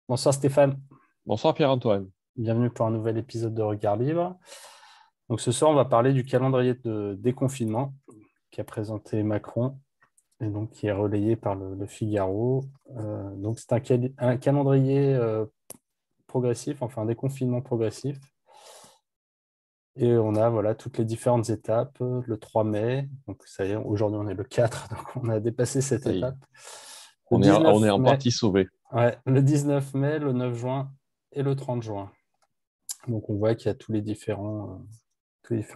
Bonsoir Stéphane, Bonsoir Pierre-Antoine. bienvenue pour un nouvel épisode de Regard Libre. Donc ce soir, on va parler du calendrier de déconfinement qu'a présenté Macron et donc qui est relayé par le Figaro. Donc c'est un calendrier progressif, enfin un déconfinement progressif. Et on a voilà, toutes les différentes étapes. Le 3 mai, donc ça y est, aujourd'hui on est le 4, donc on a dépassé cette Ça y est, étape. Le on est 19 en mai, partie sauvé. ouais, le 19 mai, le 9 juin et le 30 juin. Donc on voit qu'il y a tous les différents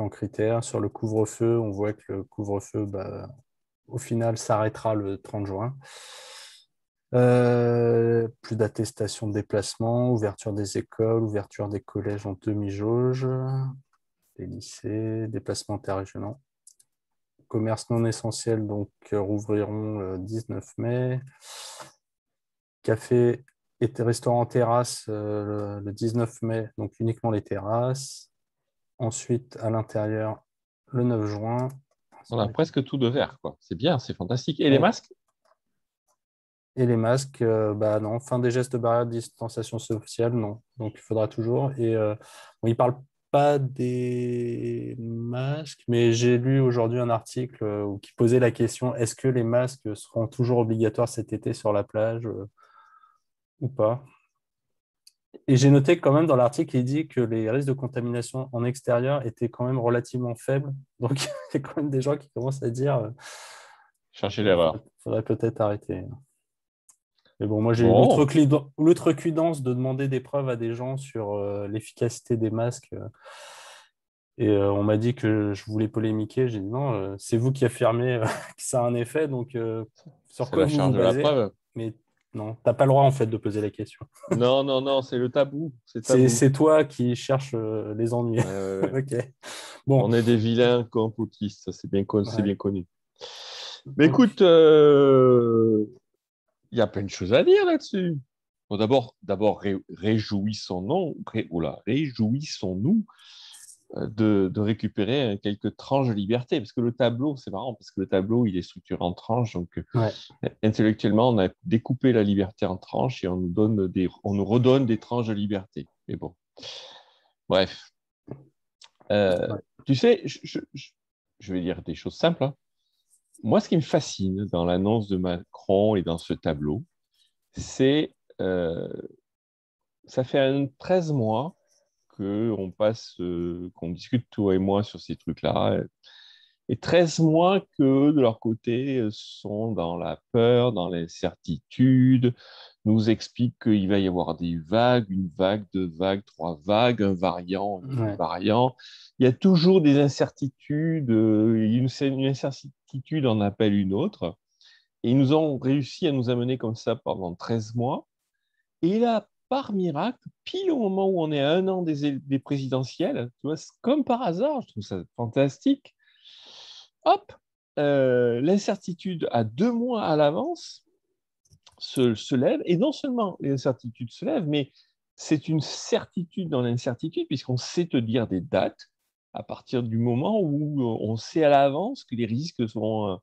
critères. Sur le couvre-feu, on voit que le couvre-feu, au final, s'arrêtera le 30 juin. Plus d'attestation de déplacement, ouverture des écoles, ouverture des collèges en demi-jauge, des lycées, déplacements interrégionaux. Commerce non essentiel, donc, rouvriront le 19 mai. Café et restaurant terrasse le 19 mai, donc uniquement les terrasses. Ensuite, à l'intérieur, le 9 juin. On a presque tout de vert, quoi. C'est bien, c'est fantastique. Et les Ouais. masques? Et les masques, non, fin des gestes barrières de distanciation sociale, non. Donc il faudra toujours. Et bon, il ne parle pas des masques, mais j'ai lu aujourd'hui un article qui posait la question, est-ce que les masques seront toujours obligatoires cet été sur la plage ou pas? Et j'ai noté quand même dans l'article, il dit que les risques de contamination en extérieur étaient quand même relativement faibles. Donc il y a quand même des gens qui commencent à dire Cherchez il l'erreur. faudrait peut-être arrêter. Mais bon, moi, j'ai eu Bon, l'outrecuidance de demander des preuves à des gens sur l'efficacité des masques. Et on m'a dit que je voulais polémiquer. J'ai dit non, c'est vous qui affirmez que ça a un effet. Donc, sur c'est quoi la vous charge vous de la basez? preuve. Mais non, t'as pas le droit, en fait, de poser la question. Non, non, non, c'est le tabou. C'est C'est, tabou. c'est toi qui cherches les ennuis. Ouais, ouais, ouais. Ok. Bon. On est des vilains complotistes, c'est Ouais. bien connu. Mais Donc, écoute, il y a plein de choses à dire là-dessus. Bon, d'abord, réjouissons-nous, réjouissons-nous de récupérer quelques tranches de liberté. Parce que le tableau, c'est marrant, parce que le tableau, il est structuré en tranches. Donc, ouais. intellectuellement, on a découpé la liberté en tranches et on nous redonne des tranches de liberté. Mais bon, bref. Euh, Ouais. Tu sais, je vais dire des choses simples, hein. Moi, ce qui me fascine dans l'annonce de Macron et dans ce tableau, c'est ça fait 13 mois qu'on discute toi et moi sur ces trucs-là. Et 13 mois que, de leur côté, sont dans la peur, dans l'incertitude, nous expliquent qu'il va y avoir des vagues, une vague, deux vagues, trois vagues, un variant, un nouveau Ouais. variant. Il y a toujours des incertitudes, une incertitude en appelle une autre. Et ils nous ont réussi à nous amener comme ça pendant 13 mois. Et là, par miracle, pile au moment où on est à un an des présidentielles, tu vois, c'est comme par hasard, je trouve ça fantastique. Hop, l'incertitude à 2 mois à l'avance se lève, et non seulement l'incertitude se lève, mais c'est une certitude dans l'incertitude, puisqu'on sait te dire des dates à partir du moment où on sait à l'avance que les risques vont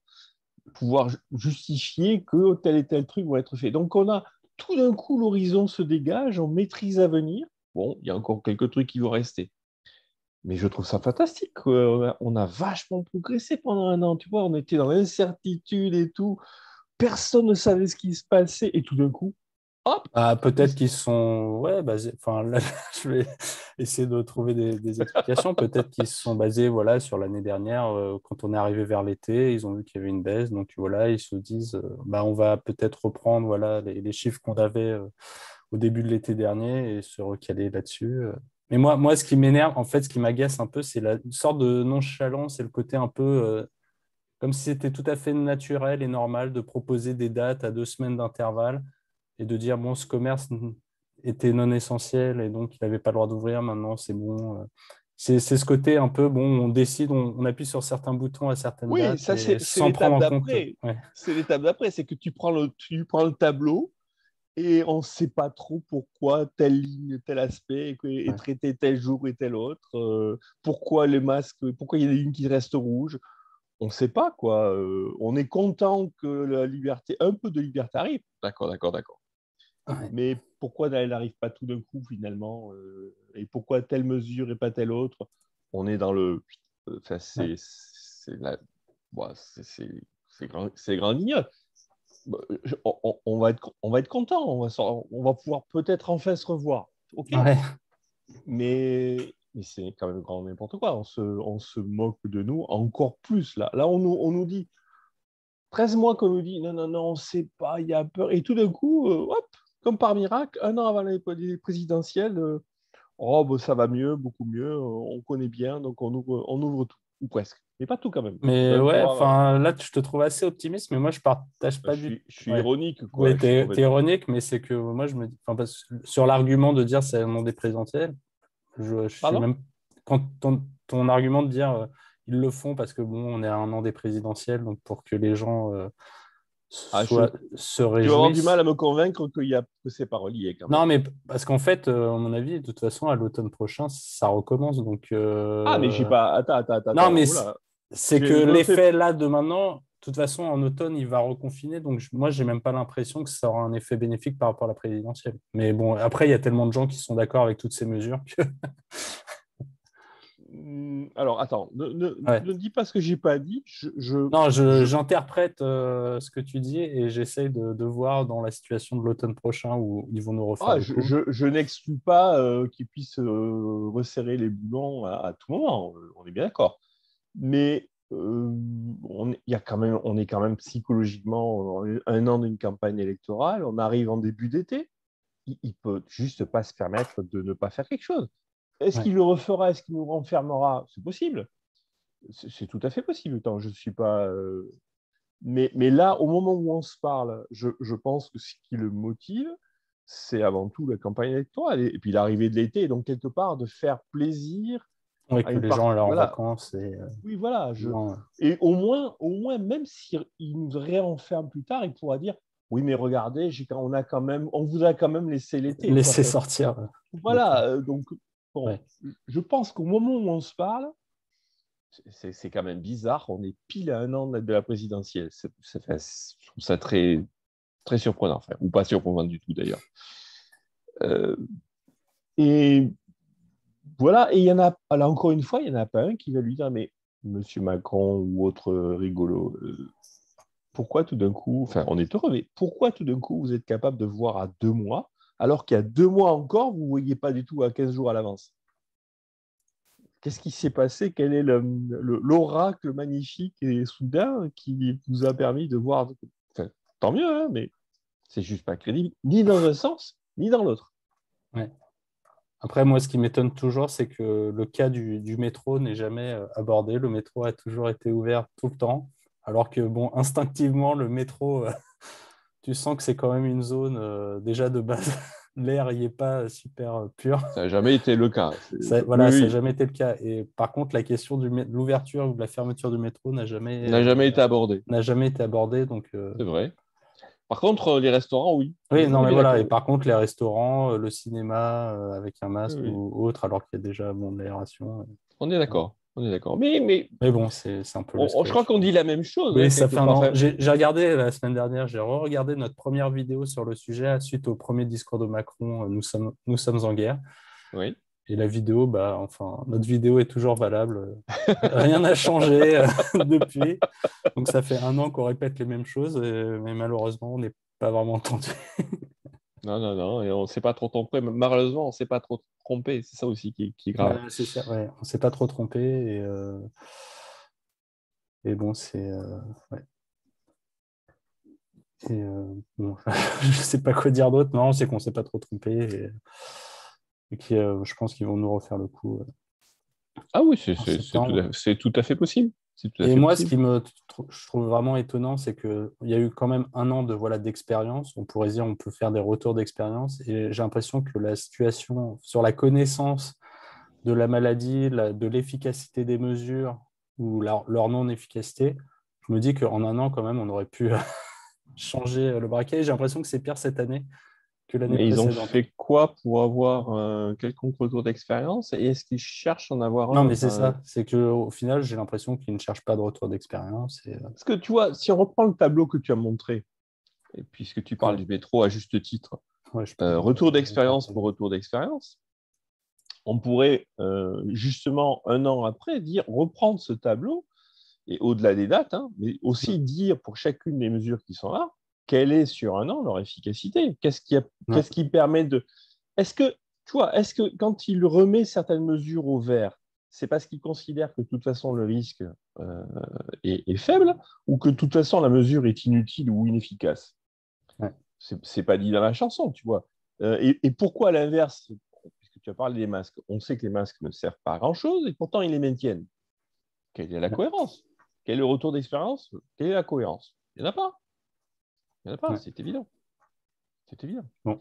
pouvoir justifier que tel et tel truc vont être faits. Donc on a tout d'un coup l'horizon se dégage, on maîtrise l'avenir. Bon, il y a encore quelques trucs qui vont rester. Mais je trouve ça fantastique. On a vachement progressé pendant un an. Tu vois, on était dans l'incertitude et tout. Personne ne savait ce qui se passait. Et tout d'un coup, hop, Peut-être qu'ils sont ouais, basés. Enfin, là, je vais essayer de trouver des explications. Peut-être qu'ils se sont basés voilà, sur l'année dernière, quand on est arrivé vers l'été, ils ont vu qu'il y avait une baisse. Donc voilà, ils se disent on va peut-être reprendre voilà, les chiffres qu'on avait au début de l'été dernier et se recaler là-dessus. Mais moi, ce qui m'énerve, en fait, ce qui m'agace un peu, c'est une sorte de nonchalance et le côté un peu comme si c'était tout à fait naturel et normal de proposer des dates à 2 semaines d'intervalle et de dire, bon, ce commerce était non essentiel et donc il n'avait pas le droit d'ouvrir, maintenant c'est bon. C'est ce côté un peu, bon, on décide, on appuie sur certains boutons à certaines oui, dates ça et c'est sans prendre l'étape en compte. d'après. Ouais, C'est l'étape d'après. C'est que tu prends le tableau et on ne sait pas trop pourquoi telle ligne, tel aspect est ouais. traité tel jour et tel autre. Pourquoi les masques, pourquoi il y a des lignes qui restent rouges. On ne sait pas, quoi. On est content que la liberté, un peu de liberté arrive. D'accord, d'accord, d'accord. Ouais. mais pourquoi elle n'arrive pas tout d'un coup finalement et pourquoi telle mesure et pas telle autre? On est dans le. Enfin, Ouais. c'est bon, c'est grand guignol. On va être content, on va pouvoir peut-être enfin se revoir. Ok, Ouais. mais c'est quand même grand n'importe quoi. On se moque de nous encore plus là. Là, on nous dit 13 mois qu'on nous dit non, non, non, on ne sait pas, il y a peur. Et tout d'un coup, hop, comme par miracle, un an avant les présidentielles, oh, bah, ça va mieux, beaucoup mieux, on connaît bien, donc on ouvre tout, ou presque. Mais pas tout quand même. Il faut quand Mais même ouais, pouvoir. enfin, là, je te trouve assez optimiste, mais moi, je partage pas du. Je suis Ouais, ironique, ouais, quoi. Je suis t'es complètement. ironique, mais c'est que moi, je me dis, enfin, sur l'argument de dire c'est un nom des présidentielles, je suis Pardon? même. Quand ton argument de dire ils le font parce que bon, on est à un an des présidentielles, donc pour que les gens Ah, se tu vas avoir du mal réjouissent. à me convaincre que c'est pas relié quand même. Non, mais parce qu'en fait, à mon avis, de toute façon, à l'automne prochain, ça recommence. Donc, Ah, mais j'ai pas. non, mais Oh là. c'est que Je me fais. l'effet là de maintenant, de toute façon, en automne, il va reconfiner. Donc, moi, j'ai même pas l'impression que ça aura un effet bénéfique par rapport à la présidentielle. Mais bon, après, il y a tellement de gens qui sont d'accord avec toutes ces mesures que. Alors, attends, Ouais. ne dis pas ce que j'ai pas dit. Non, Je- j'interprète ce que tu dis et j'essaye de voir dans la situation de l'automne prochain où ils vont nous refaire Ah, le coup. je n'exclus pas qu'ils puissent resserrer les boulons à tout moment. On est bien d'accord. Mais il y a quand même, on est quand même psychologiquement un an d'une campagne électorale. On arrive en début d'été. Il peut juste pas se permettre de ne pas faire quelque chose. Est-ce Ouais. qu'il le refera? Est-ce qu'il nous renfermera? C'est possible. C'est tout à fait possible. Attends, je suis pas. Mais là, au moment où on se parle, je pense que ce qui le motive, c'est avant tout la campagne électorale et puis l'arrivée de l'été, donc quelque part de faire plaisir Ouais, à que une les gens partie. aient en Voilà, vacances et oui, voilà. non, Et au moins, même s'il nous réenferme plus tard, il pourra dire, oui, mais regardez, on vous a quand même laissé l'été, quoi. laisser Enfin, sortir l'été. voilà. Donc, bon, Ouais. je pense qu'au moment où on se parle, c'est quand même bizarre. On est pile à un an de la présidentielle. Je trouve ça très, très surprenant, enfin, ou pas surprenant du tout d'ailleurs. Euh, et voilà, et il y en a, là encore une fois, il n'y en a pas un qui va lui dire, mais Monsieur Macron ou autre rigolo, pourquoi tout d'un coup, enfin, on est heureux, mais pourquoi tout d'un coup vous êtes capable de voir à 2 mois, alors qu'il y a 2 mois encore, vous ne voyez pas du tout à 15 jours à l'avance? Qu'est-ce qui s'est passé? Quel est l'oracle magnifique et soudain qui vous a permis de voir? Enfin, tant mieux, hein, mais c'est juste pas crédible, ni dans un sens, ni dans l'autre. Ouais. Après, moi, ce qui m'étonne toujours, c'est que le cas du métro n'est jamais abordé. Le métro a toujours été ouvert tout le temps, alors que, bon, instinctivement, le métro, tu sens que c'est quand même une zone déjà de base. L'air n'y est pas super pur. Ça n'a jamais été le cas. Oui, Voilà, ça n'a oui, jamais été le cas. Et par contre, la question de l'ouverture ou de la fermeture du métro n'a jamais été abordé. n'a jamais été abordée. Donc, C'est vrai. Par contre, les restaurants, oui. oui, non, On est mais bien voilà. Et d'accord. par contre, les restaurants, le cinéma avec un Oui, masque oui. ou autre, alors qu'il y a déjà bon, de l'aération. On est Voilà. d'accord. On est d'accord. Mais Mais bon, c'est un peu la je crois qu'on situation. dit la même chose, Oui, hein, ça quelque fait un part. an. Enfin, J'ai regardé la semaine dernière, j'ai re-regardé notre première vidéo sur le sujet suite au premier discours de Macron, nous sommes en guerre. oui. Et la vidéo, bah, enfin, notre vidéo est toujours valable. Rien n'a changé depuis. Donc ça fait un an qu'on répète les mêmes choses, mais malheureusement, on n'est pas vraiment entendu. Non, non, non. Et on ne s'est pas trop trompé. Malheureusement, on ne s'est pas trop trompé. C'est ça aussi qui est grave. Bah, c'est ça, ouais. On ne s'est pas trop trompé. Et bon, ouais. Bon, je ne sais pas quoi dire d'autre. Non, c'est qu'on ne s'est pas trop trompé. Je pense qu'ils vont nous refaire le coup Ah oui, en septembre. c'est tout à fait possible. C'est tout à Et fait moi, ce possible. qui je trouve vraiment étonnant, c'est qu'il y a eu quand même un an de voilà d'expérience. On pourrait dire on peut faire des retours d'expérience. Et j'ai l'impression que la situation sur la connaissance de la maladie, de l'efficacité des mesures ou leur non-efficacité, je me dis qu'en un an, quand même, on aurait pu changer le braquet. J'ai l'impression que c'est pire cette année que l'année Mais ils ont précédente. fait quoi pour avoir un quelconque retour d'expérience? Et est-ce qu'ils cherchent à en avoir Non, un? mais c'est Enfin, ça. C'est qu'au final, j'ai l'impression qu'ils ne cherchent pas de retour d'expérience. parce que tu vois, si on reprend le tableau que tu as montré, et puisque tu parles Ouais. du métro à juste titre, Ouais, je peux Retour d'expérience partager. pour retour d'expérience. On pourrait justement 1 an après reprendre ce tableau et au-delà des dates, hein, mais aussi dire pour chacune des mesures qui sont là, quelle est sur 1 an leur efficacité. Ouais. Qu'est-ce qui permet de... Est-ce que, tu vois, est-ce que quand il remet certaines mesures au vert, c'est parce qu'il considère que de toute façon le risque euh, est faible ou que de toute façon la mesure est inutile ou inefficace? Ouais. C'est pas dit dans la chanson, tu vois. Et pourquoi à l'inverse, puisque tu as parlé des masques, on sait que les masques ne servent pas à grand-chose et pourtant ils les maintiennent. Quelle est la Ouais. cohérence? Quel est le retour d'expérience? Quelle est la cohérence? Il n'y en a pas. Il n'y en a pas, Ouais. c'est évident. C'est évident. Bon.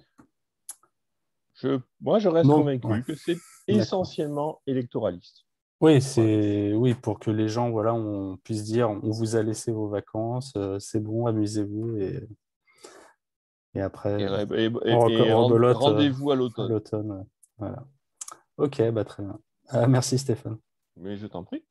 Moi, je reste Donc, ouais, convaincu que c'est d'accord. essentiellement électoraliste. Oui, Voilà. oui, pour que les gens, voilà, on puisse dire, on vous a laissé vos vacances, c'est bon, amusez-vous, et Et, après, et rebelote rendez-vous à à l'automne. l'automne. Voilà. Ok, bah très bien. Merci Stéphane. Mais je t'en prie.